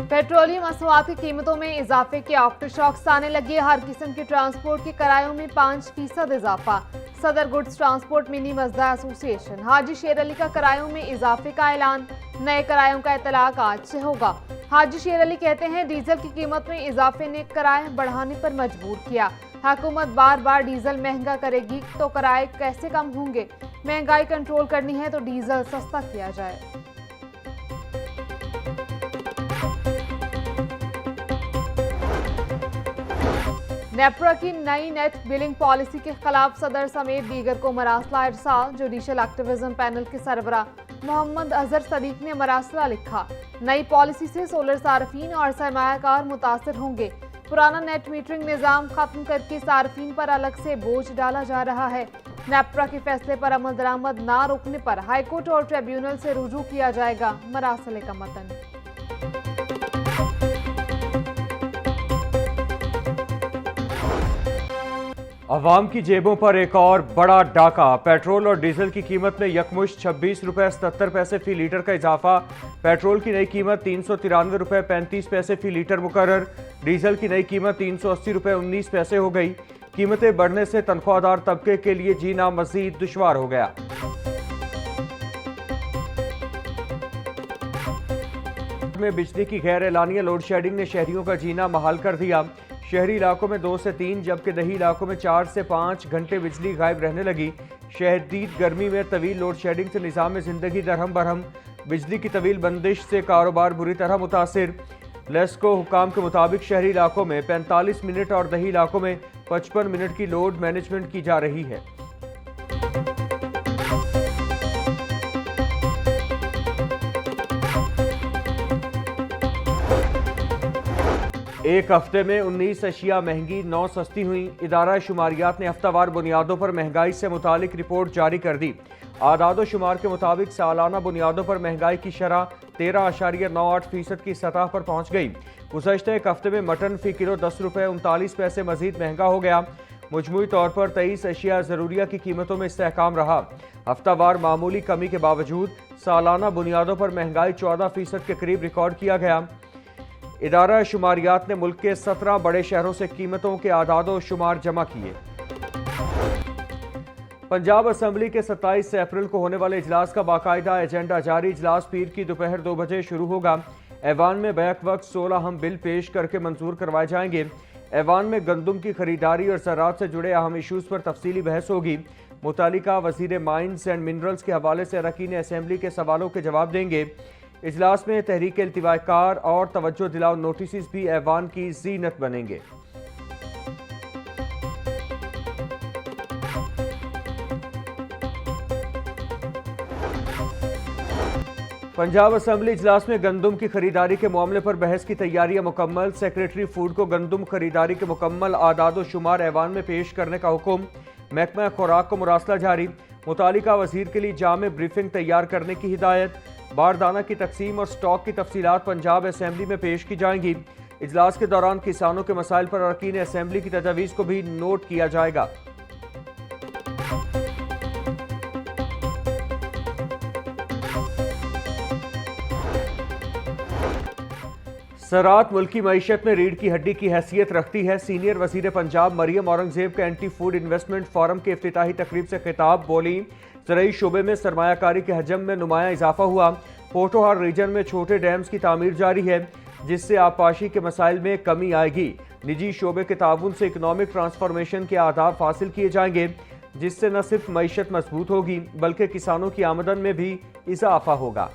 Petroleum मसनूआत की कीमतों में इजाफे के आफ्टर शॉक्स आने लगे। हर किस्म के ट्रांसपोर्ट के किरायों में 5% इजाफा। सदर गुड्स ट्रांसपोर्ट मिनी मजदा एसोसिएशन। हाजी शेर अली का किरायों में इजाफे का ऐलान। नए किरायों का इतलाक आज से होगा। हाजी शेर अली कहते हैं डीजल की कीमत में इजाफे ने किराए बढ़ाने पर मजबूर किया। हुकूमत बार बार डीजल महंगा करेगी तो किराए कैसे कम होंगे। महंगाई कंट्रोल करनी है तो डीजल सस्ता किया जाए। नेपरा की नई नेट बिलिंग पॉलिसी के खिलाफ सदर समेत दीगर को मरासला इरसाल। जुडिशल एक्टिविज्म पैनल के सरबरा मोहम्मद अजहर सदीक ने मरासला लिखा। नई पॉलिसी से सोलर सार्फिन और सरमायाकार मुतासर होंगे। पुराना नेट मीटरिंग निज़ाम खत्म करके सार्फिन पर अलग से बोझ डाला जा रहा है। नेपरा के फैसले पर अमल दरामद ना रोकने पर हाईकोर्ट और ट्रिब्यूनल से रुजू किया जाएगा। मरासले का मतन। अवाम की जेबों पर एक और बड़ा डाका। पेट्रोल और डीजल की कीमत में यकमुश्त 26 रुपये 77 पैसे फी लीटर का इजाफा। पेट्रोल की नई कीमत 393 रुपये 35 पैसे फी लीटर मुकर्रर। डीजल की नई कीमत 380 रुपये 19 पैसे हो गई। कीमतें बढ़ने से तनख्वाहदार तबके के लिए जीना मजीद दुश्वार हो गया। में बिजली की गैर एलानिया लोड शेडिंग ने शहरियों का जीना महाल कर दिया। शहरी इलाकों में 2 से 3 जबकि दही इलाकों में 4 से 5 घंटे बिजली गायब रहने लगी। शदीद गर्मी में तवील लोड शेडिंग से निज़ाम ज़िंदगी दरहम बरहम। बिजली की तवील बंदिश से कारोबार बुरी तरह मुतासिर। लेस्को हुकाम के मुताबिक शहरी इलाकों में 45 मिनट और दही इलाकों में 55 मिनट की लोड मैनेजमेंट की जा रही है। एक हफ्ते में 19 अशिया महंगी 9 सस्ती हुई। इदारा शुमारियात ने हफ्तावार बुनियादों पर महंगाई से मुतालिक रिपोर्ट जारी कर दी। आदाद शुमार के मुताबिक सालाना बुनियादों पर महंगाई की शरह 13.98% की सतह पर पहुंच गई। गुज़श्ता एक हफ्ते में मटन फी किलो 10 रुपये 39 पैसे मजीद महंगा हो गया। मजमूई तौर पर 23 अशिया ज़रूरिया की कीमतों में इस्तेहकाम रहा। हफ्तावार मामूली कमी के बावजूद सालाना बुनियादों पर महंगाई 14% के करीब रिकॉर्ड किया गया। इदारा शुमारियात ने मुल्क के 17 बड़े शहरों से कीमतों के आदादो शुमार जमा किए। पंजाब असम्बली के 27 अप्रैल को होने वाले इजलास का बाकायदा एजेंडा जारी। इजलास पीर की दोपहर 2 बजे शुरू होगा। ऐवान में बैक वक्त 16 अहम बिल पेश करके मंजूर करवाए जाएंगे। ऐवान में गंदम की खरीदारी और ज़राअत से जुड़े अहम इशूज़ पर तफसीली बहस होगी। मुतालिका वज़ीर माइंस एंड मिनरल्स के हवाले से अरकान असम्बली के सवालों के जवाब देंगे। इजलास में तहरीक इल्तिवाकार और तवज्जो दिलाओ नोटिस भी ऐवान की जीनत बनेंगे। पंजाब असम्बली इजलास में गंदम की खरीदारी के मामले पर बहस की तैयारियां मुकम्मल। सेक्रेटरी फूड को गंदम खरीदारी के मुकम्मल आदाद शुमार ऐवान में पेश करने का हुक्म। महकमा खुराक को मुरासला जारी। मुतालिका वजीर के लिए जामे ब्रीफिंग तैयार करने की हिदायत। बारदाना की तकसीम और स्टॉक की तफसीलात पंजाब असम्बली में पेश की जाएंगी। इजलास के दौरान किसानों के मसाइल पर अरकान असम्बली की तजावीज़ को भी नोट किया जाएगा। ज़राअत मुल्की मईशत में रीढ़ की हड्डी की हैसियत रखती है। सीनियर वज़ीर पंजाब मरियम औरंगजेब का एंटी फूड इन्वेस्टमेंट फोरम के इफ्तिताही तकरीब से खिताब। बोली ज़राई शोबे में सरमायाकारी के हजम में नुमाया इजाफा हुआ। पोटोहार रीजन में छोटे डैम्स की तामीर जारी है जिससे आबपाशी के मसाइल में कमी आएगी। निजी शोबे के ताउन से इकनॉमिक ट्रांसफॉर्मेशन के आदाब हासिल किए जाएंगे जिससे न सिर्फ मईशत मजबूत होगी बल्कि किसानों की आमदन में भी इजाफा होगा।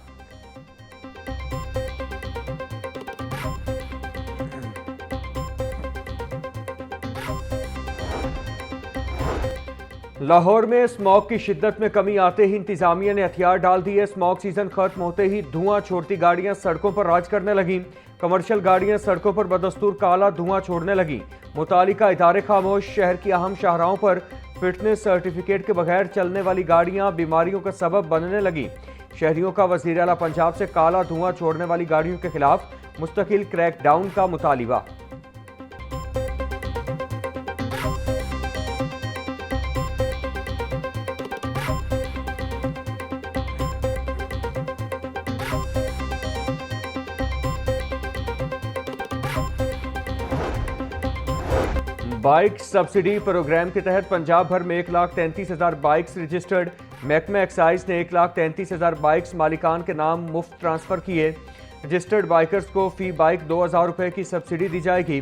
लाहौर में स्मॉग की शिद्दत में कमी आते ही इंतजामिया ने हथियार डाल दिए। स्मॉग सीजन खत्म होते ही धुआं छोड़ती गाड़ियां सड़कों पर राज करने लगी। कमर्शियल गाड़ियां सड़कों पर बदस्तूर काला धुआं छोड़ने लगी। मुतालिका इदारे खामोश। शहर की अहम शाहराहों पर फिटनेस सर्टिफिकेट के बगैर चलने वाली गाड़ियां बीमारियों का सबब बनने लगी। शहरियों का वज़ीर आला पंजाब से काला धुआं छोड़ने वाली गाड़ियों के खिलाफ मुस्तकिल क्रैकडाउन का मुतालिबा। बाइक सब्सिडी प्रोग्राम के तहत पंजाब भर में 1,33,000 बाइक्स रजिस्टर्ड। महकमा एक्साइज ने 1,33,000 बाइक्स मालिकान के नाम मुफ्त ट्रांसफर किए। रजिस्टर्ड बाइकर्स को फी बाइक 2,000 रुपये की सब्सिडी दी जाएगी।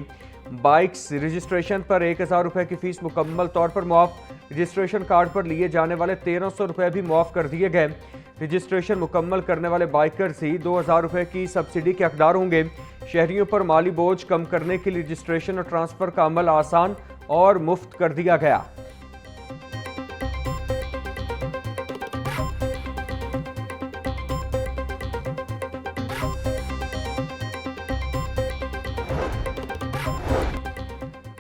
बाइक्स रजिस्ट्रेशन पर 1,000 रुपये की फीस मुकम्मल तौर पर मुआफ। रजिस्ट्रेशन कार्ड पर लिए जाने वाले 1,300 रुपये भी मुआफ कर दिए गए। रजिस्ट्रेशन मुकम्मल करने वाले बाइकर्स ही 2,000 रुपये की सब्सिडी के हकदार होंगे। शहरियों पर माली बोझ कम करने के लिए रजिस्ट्रेशन और ट्रांसफर का अमल आसान और मुफ्त कर दिया गया।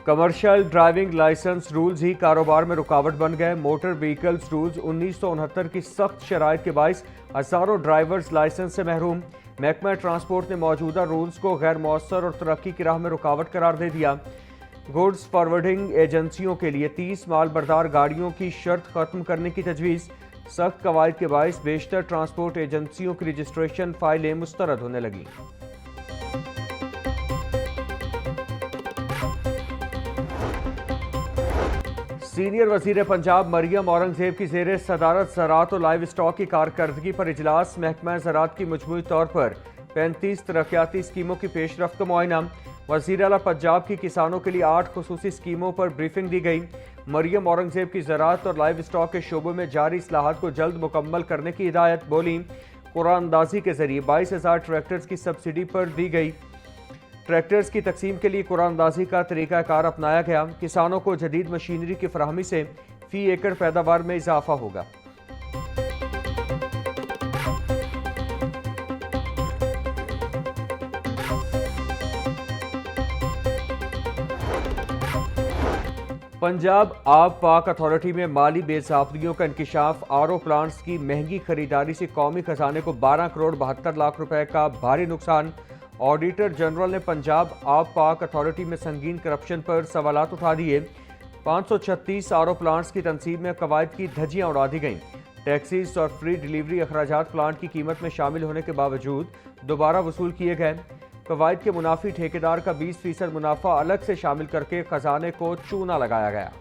कमर्शियल ड्राइविंग लाइसेंस रूल्स ही कारोबार में रुकावट बन गए। मोटर व्हीकल्स रूल्स 1969 की सख्त शराइत के बाइस हजारों ड्राइवर्स लाइसेंस से महरूम। महकमा ट्रांसपोर्ट ने मौजूदा रूल्स को गैर मौसर और तरक्की की राह में रुकावट करार दे दिया। गुड्स फॉरवर्डिंग एजेंसियों के लिए 30 माल बरदार गाड़ियों की शर्त खत्म करने की तजवीज़। सख्त कवायद के बाइस बेशतर ट्रांसपोर्ट एजेंसियों की रजिस्ट्रेशन फाइलें मुस्तरद होने लगी। सीनियर वजीर पंजाब मरियम औरंगजेब की जेर सदारत ज़राअत और लाइव स्टॉक की कारकर्दगी पर इजलास। महकमा ज़राअत की मजमूई तौर पर 35 तरक्याती स्कीमों की पेशरफ्त का मुआयना। वज़ीर आला पंजाब की किसानों के लिए 8 खुसूसी स्कीमों पर ब्रीफिंग दी गई। मरियम औरंगजेब की ज़राअत और लाइव स्टॉक के शोबों में जारी इस्लाहात को जल्द मुकम्मल करने की हिदायत। बोली, कुरानंदाजी के जरिए 22,000 ट्रैक्टर्स की सब्सिडी पर दी गई। ट्रैक्टर्स की तकसीम के लिए कुरानंदाजी का तरीक़ाकार अपनाया गया। किसानों को जदीद मशीनरी की फराहमी से फी एकड़ पैदावार में इजाफा होगा। पंजाब आब पाक अथॉरिटी में माली बेज़ाब्तियों का इंकिशाफ। आरओ प्लांट्स की महंगी खरीदारी से कौमी खजाने को 12 करोड़ 72 लाख रुपए का भारी नुकसान। ऑडिटर जनरल ने पंजाब आब पाक अथॉरिटी में संगीन करप्शन पर सवालात उठा दिए। 536 आरओ प्लांट्स की तनसीब में कवायद की धज्जियां उड़ा दी गईं। टैक्सीज और फ्री डिलीवरी अखराजात प्लांट की कीमत में शामिल होने के बावजूद दोबारा वसूल किए गए। कवायद के मुनाफी ठेकेदार का 20% मुनाफा अलग से शामिल करके खजाने को चूना लगाया गया।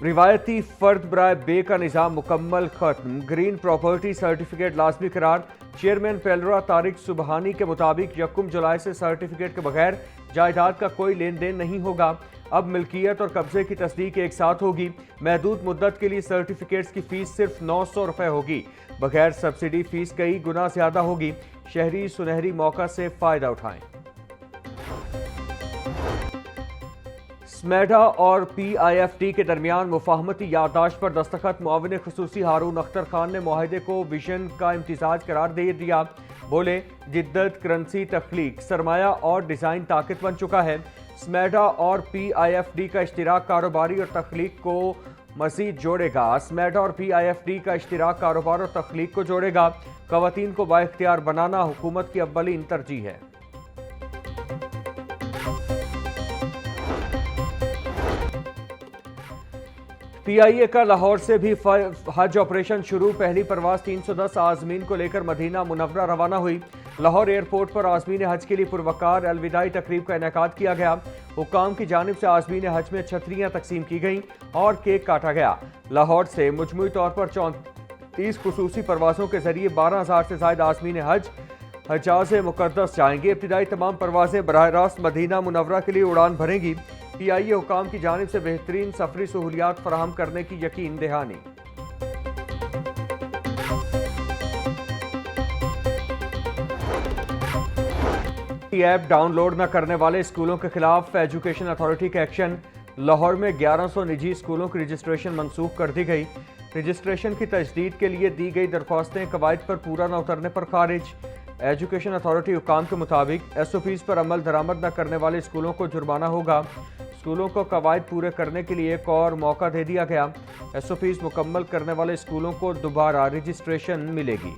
रिवायती फर्द बराए बे का निज़ाम मुकम्मल खत्म। ग्रीन प्रॉपर्टी सर्टिफिकेट लाजमी करार। चेयरमैन पेलरा तारिक सुबहानी के मुताबिक 1 जुलाई से सर्टिफिकेट के बगैर जायदाद का कोई लेन देन नहीं होगा। अब मिल्कियत और कब्जे की तस्दीक एक साथ होगी। महदूद मुद्दत के लिए सर्टिफिकेट्स की फीस सिर्फ 900 रुपये होगी। बगैर सब्सिडी फीस कई गुना ज्यादा होगी। शहरी सुनहरी मौका से फायदा उठाएं। स्मेडा और PIFT के दरमियान मुफाहमती याददाश्त पर दस्तखत। मुआविन खुसूसी हारून अख्तर खान ने मुआहिदे को विजन का इम्तिजाज करार दे दिया। बोले, जिद्दत, करंसी, तख्लीक, सरमाया और डिज़ाइन ताकत बन चुका है। स्मेडा और PIFT का इश्तिराक कारोबारी और तख्लीक को मज़ीद जोड़ेगा। स्मेडा और PIFT का इश्तिराक कारोबार और तख्लीक को जोड़ेगा। ख़वातीन को बाइख्तियार बनाना हुकूमत की अव्वलीन तरजीह है। PIA का लाहौर से भी हज ऑपरेशन शुरू। पहली परवाज 310 आज़मीन को लेकर मदीना मुनव्वरा रवाना हुई। लाहौर एयरपोर्ट पर आज़मीन हज के लिए पुरवकार अलविदाई तकरीब का इनेकाद किया गया। हुक्काम की जानिब से आज़मीन हज में छतरियाँ तकसीम की गईं और केक काटा गया। लाहौर से मुजमुई तौर पर 34 खुसूसी परवाज़ों के जरिए 12,000 से ज़ायद आज़मीन हज हजाज मुक़द्दस जाएंगे। इब्तिदाई तमाम परवाज़ें बराह रास्त मदीना मुनव्वरा के लिए उड़ान भरेंगी। PIA हुकाम की जानिब से बेहतरीन सफरी सहूलियात फराहम करने की यकीन दहानी। ऐप डाउनलोड न करने वाले स्कूलों के खिलाफ एजुकेशन अथॉरिटी का एक्शन। लाहौर में 1100 निजी स्कूलों की रजिस्ट्रेशन मनसूख कर दी गई। रजिस्ट्रेशन की तजदीद के लिए दी गई दरख्वास्तें कवायद पर पूरा न उतरने पर खारिज। एजुकेशन अथॉरिटी हुकाम के मुताबिक SOPs पर अमल दरामद न करने वाले स्कूलों को जुर्माना होगा। स्कूलों को कवायद पूरे करने के लिए एक और मौका दे दिया गया। SOPs मुकम्मल करने वाले स्कूलों को दोबारा रजिस्ट्रेशन मिलेगी।